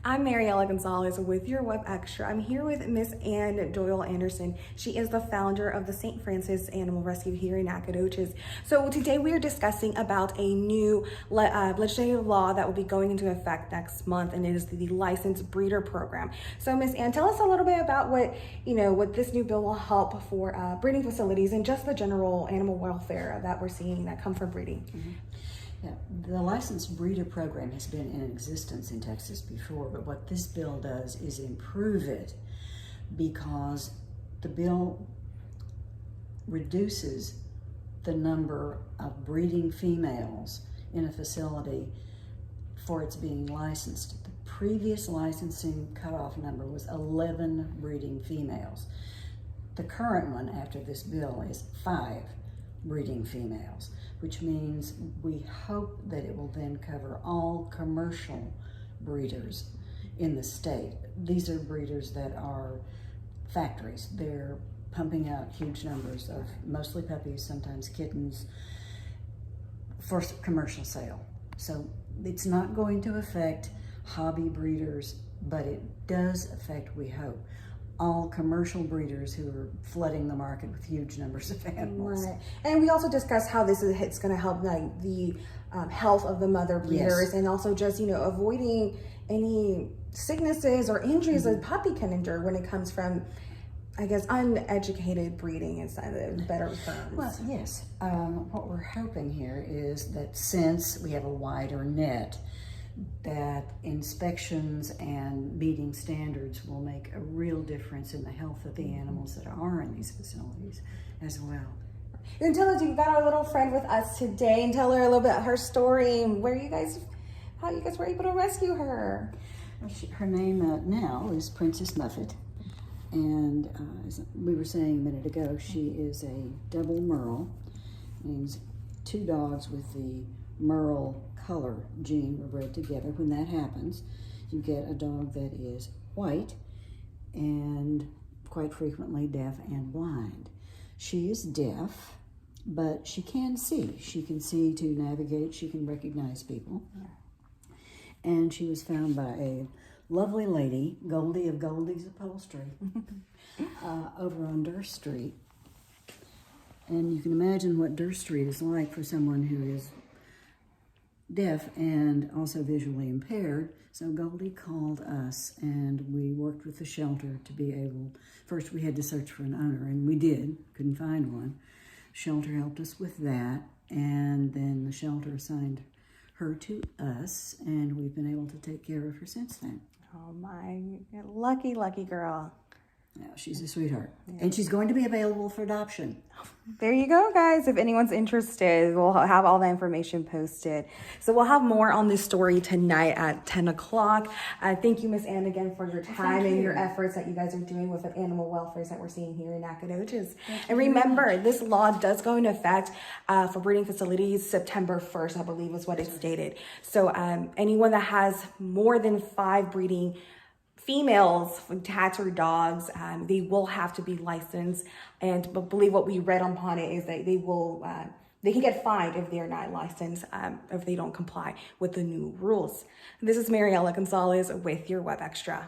I'm Mariella Gonzalez with your WebXtra. I'm here with Miss Ann Doyle-Anderson. She is the founder of the St. Francis Animal Rescue here in Nacogdoches. So today we are discussing about a new legislative law that will be going into effect next month, and it is the licensed breeder program. So Miss Ann, tell us a little bit about what this new bill will help for breeding facilities and just the general animal welfare that we're seeing that come from breeding. Mm-hmm. Yeah, the licensed breeder program has been in existence in Texas before, but what this bill does is improve it because the bill reduces the number of breeding females in a facility for its being licensed. The previous licensing cutoff number was 11 breeding females. The current one after this bill is 5 breeding females, which means we hope that it will then cover all commercial breeders in the state. These are breeders that are factories. They're pumping out huge numbers of mostly puppies, sometimes kittens, for commercial sale. So it's not going to affect hobby breeders, but it does affect, we hope, all commercial breeders who are flooding the market with huge numbers of animals. Right. And we also discussed how it's going to help the health of the mother breeders, yes, and also just avoiding any sicknesses or injuries a puppy can endure when it comes from, I guess, uneducated breeding instead of better terms. Well, yes. What we're hoping here is that since we have a wider net, that inspections and meeting standards will make a real difference in the health of the animals that are in these facilities as well. And tell us, you've got our little friend with us today, and tell her a little bit her story and how you guys were able to rescue her. Her name now is Princess Muffet, and as we were saying a minute ago, she is a double merle, means 2 dogs with the merle color gene were bred together. When that happens, you get a dog that is white and quite frequently deaf and blind. She is deaf, but she can see. She can see to navigate. She can recognize people. And she was found by a lovely lady, Goldie of Goldie's Upholstery, over on Durst Street. And you can imagine what Durst Street is like for someone who is deaf and also visually impaired. So Goldie called us, and we worked with the shelter to be able, first we had to search for an owner, and we did, couldn't find one. Shelter helped us with that, and then the shelter assigned her to us, and we've been able to take care of her since then. Oh my, lucky, lucky girl. Yeah, she's a sweetheart. Yeah. And she's going to be available for adoption. There you go, guys. If anyone's interested, we'll have all the information posted. So we'll have more on this story tonight at 10 o'clock. Thank you, Miss Ann, again for your time and your efforts that you guys are doing with the animal welfare that we're seeing here in Nacogdoches. And remember, this law does go into effect for breeding facilities September 1st, I believe is what it stated. So anyone that has more than 5 breeding females, cats or dogs, they will have to be licensed, and but believe what we read upon it is that they can get fined if they're not licensed, if they don't comply with the new rules. This is Mariella Gonzalez with your WebXtra.